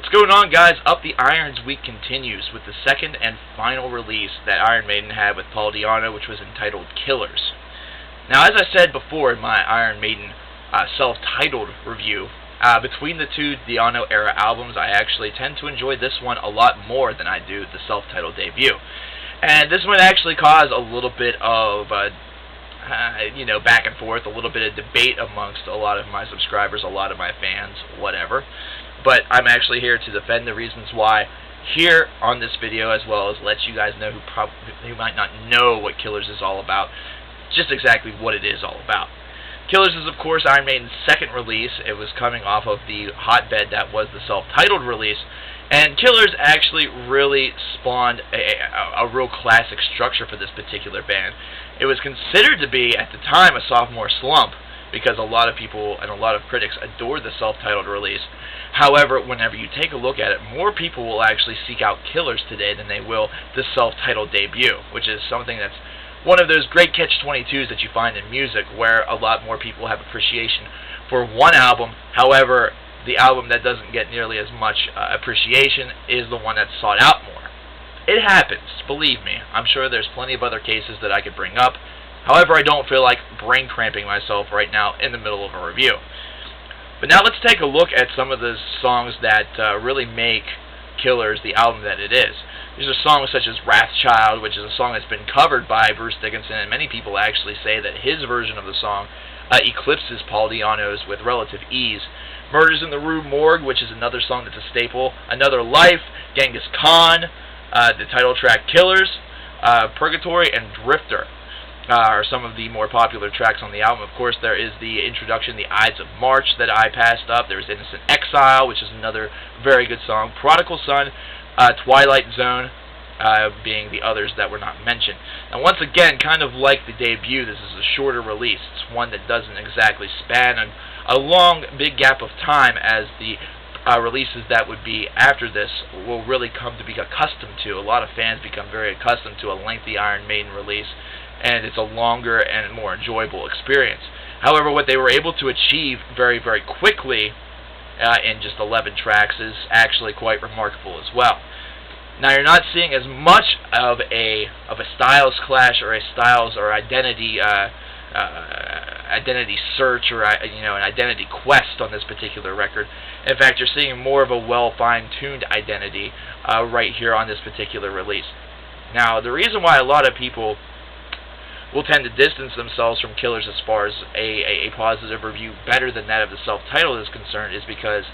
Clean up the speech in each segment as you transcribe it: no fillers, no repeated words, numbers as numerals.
What's going on, guys? Up the Irons week continues with the second and final release that Iron Maiden had with Paul Di'Anno, which was entitled Killers. Now, as I said before in my Iron Maiden self-titled review, between the two Di'Anno era albums, I actually tend to enjoy this one a lot more than I do the self-titled debut. And this one actually caused a little bit of back and forth, a little bit of debate amongst a lot of my subscribers, a lot of my fans, whatever. But I'm actually here to defend the reasons why here on this video, as well as let you guys know who might not know what Killers is all about, just exactly what it is all about. Killers is, of course, Iron Maiden's second release. It was coming off of the hotbed that was the self-titled release. And Killers actually really spawned a real classic structure for this particular band. It was considered to be, at the time, a sophomore slump, because a lot of people and a lot of critics adored the self-titled release. However, whenever you take a look at it, more people will actually seek out Killers today than they will the self-titled debut, which is something that's one of those great catch-22s that you find in music, where a lot more people have appreciation for one album. However, the album that doesn't get nearly as much appreciation is the one that's sought out more. It happens, believe me. I'm sure there's plenty of other cases that I could bring up. However, I don't feel like brain cramping myself right now in the middle of a review. But now let's take a look at some of the songs that really make Killers the album that it is. These are songs such as Wrathchild, which is a song that's been covered by Bruce Dickinson, and many people actually say that his version of the song eclipses Paul Di'Anno's with relative ease. Murders in the Rue Morgue, which is another song that's a staple. Another Life, Genghis Khan, the title track Killers, Purgatory, and Drifter are some of the more popular tracks on the album. Of course, there is the introduction, The Ides of March, that I passed up. There's Innocent Exile, which is another very good song. Prodigal Son, Twilight Zone, being the others that were not mentioned. Now, once again, kind of like the debut, this is a shorter release. It's one that doesn't exactly span a long, big gap of time as the releases that would be after this will really come to be accustomed to. A lot of fans become very accustomed to a lengthy Iron Maiden release, and it's a longer and more enjoyable experience. However, what they were able to achieve very, very quickly in just 11 tracks is actually quite remarkable as well. Now, you're not seeing as much of a styles clash or a styles or identity search or an identity quest on this particular record. In fact, you're seeing more of a well fine-tuned identity right here on this particular release. Now, the reason why a lot of people will tend to distance themselves from Killers as far as a positive review better than that of the self-titled is concerned is because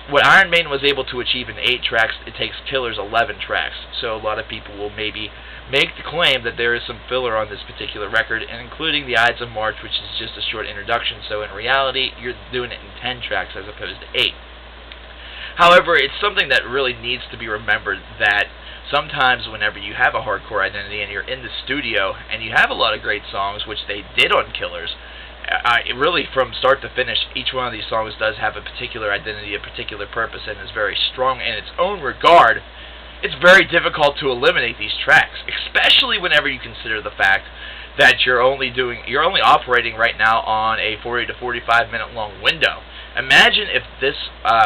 what Iron Maiden was able to achieve in 8 tracks, it takes Killers 11 tracks. So a lot of people will maybe make the claim that there is some filler on this particular record, and including The Ides of March, which is just a short introduction. So in reality, you're doing it in 10 tracks as opposed to 8. However, it's something that really needs to be remembered that sometimes whenever you have a hardcore identity and you're in the studio and you have a lot of great songs, which they did on Killers, really from start to finish, each one of these songs does have a particular identity, a particular purpose, and is very strong in its own regard. It's very difficult to eliminate these tracks, especially whenever you consider the fact that you're only operating right now on a 40 to 45 minute long window. Imagine if this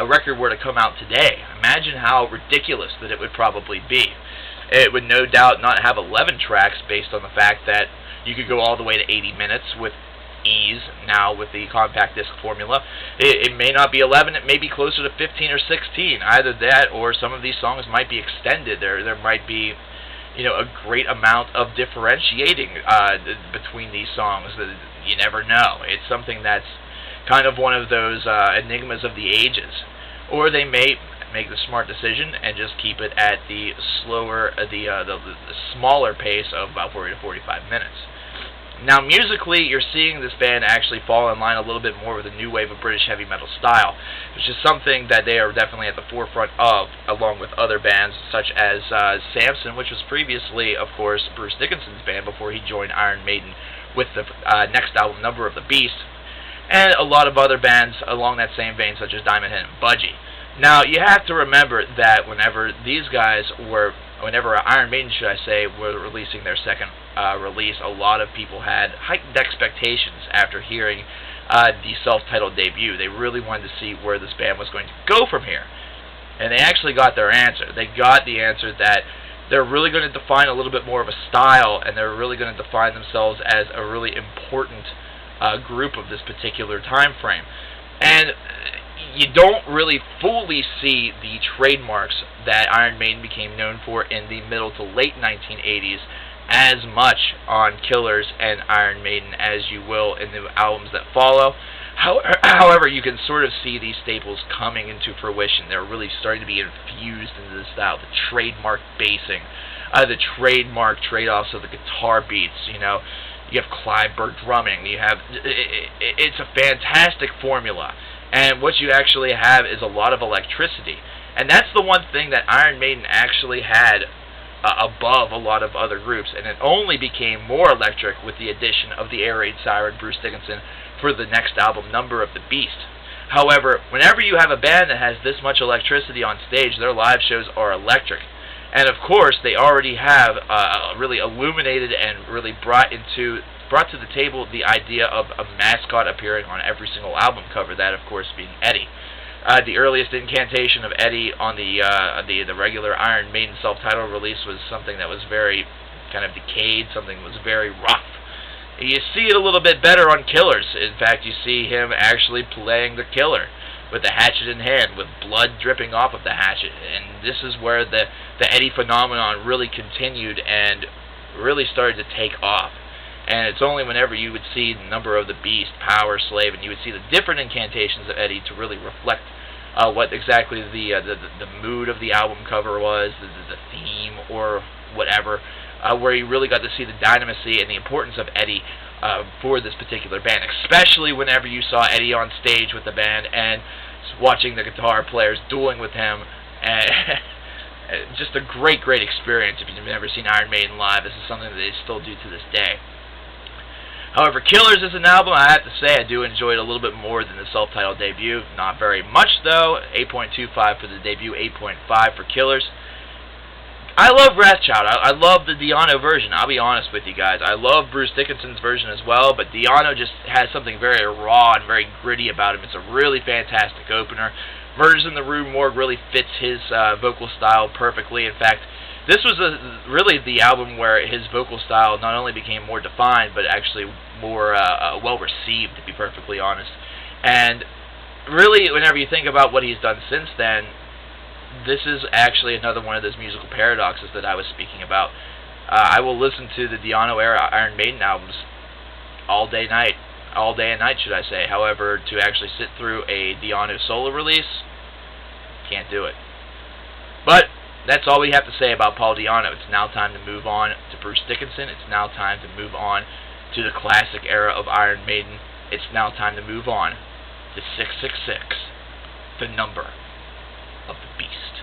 record were to come out today. Imagine how ridiculous that it would probably be. It would no doubt not have 11 tracks based on the fact that you could go all the way to 80 minutes with ease now with the compact disc formula. It may not be 11, it may be closer to 15 or 16. Either that or some of these songs might be extended. There might be a great amount of differentiating between these songs. You never know. It's something that's kind of one of those enigmas of the ages. Or they may make the smart decision and just keep it at the slower, the smaller pace of about 40 to 45 minutes. Now, musically, you're seeing this band actually fall in line a little bit more with the new wave of British heavy metal style, which is something that they are definitely at the forefront of, along with other bands such as Samson, which was previously, of course, Bruce Dickinson's band before he joined Iron Maiden with the next album, Number of the Beast, and a lot of other bands along that same vein, such as Diamond Head and Budgie. Now, you have to remember that whenever Iron Maiden, should I say, were releasing their second release, a lot of people had heightened expectations after hearing the self-titled debut. They really wanted to see where this band was going to go from here. And they actually got their answer. They got the answer that they're really going to define a little bit more of a style, and they're really going to define themselves as a really important group of this particular time frame. And you don't really fully see the trademarks that Iron Maiden became known for in the middle to late 1980s as much on Killers and Iron Maiden as you will in the albums that follow. However, you can sort of see these staples coming into fruition. They're really starting to be infused into the style. The trademark basing, the trademark trade-offs of the guitar beats. You know, you have Clive Burr drumming. You have it's a fantastic formula, and what you actually have is a lot of electricity. And that's the one thing that Iron Maiden actually had above a lot of other groups, and it only became more electric with the addition of the air raid siren Bruce Dickinson for the next album, Number of the Beast. However, whenever you have a band that has this much electricity on stage, their live shows are electric. And of course, they already have really illuminated and really brought to the table the idea of a mascot appearing on every single album cover, that of course being Eddie. The earliest incantation of Eddie on the regular Iron Maiden self-titled release was something that was very kind of decayed, something that was very rough. You see it a little bit better on Killers. In fact, you see him actually playing the killer with the hatchet in hand, with blood dripping off of the hatchet. And this is where the Eddie phenomenon really continued and really started to take off. And it's only whenever you would see Number of the Beast, Power Slave, and you would see the different incantations of Eddie to really reflect what exactly the mood of the album cover was, the theme, or whatever, where you really got to see the dynamisty and the importance of Eddie for this particular band, especially whenever you saw Eddie on stage with the band and watching the guitar players dueling with him. Just a great, great experience. If you've never seen Iron Maiden live, this is something that they still do to this day. However, Killers is an album, I have to say, I do enjoy it a little bit more than the self-titled debut. Not very much, though. 8.25 for the debut, 8.5 for Killers. I love Wrathchild. I love the Di'Anno version. I'll be honest with you guys. I love Bruce Dickinson's version as well, but Di'Anno just has something very raw and very gritty about him. It's a really fantastic opener. Murders in the Rue Morgue really fits his vocal style perfectly. In fact, this was really the album where his vocal style not only became more defined, but actually more well-received, to be perfectly honest. And really, whenever you think about what he's done since then, this is actually another one of those musical paradoxes that I was speaking about. I will listen to the Di'Anno era Iron Maiden albums all day and night, should I say. However, to actually sit through a Di'Anno solo release, can't do it. But that's all we have to say about Paul Di'Anno. It's now time to move on to Bruce Dickinson. It's now time to move on to the classic era of Iron Maiden. It's now time to move on to 666, the number of the beast.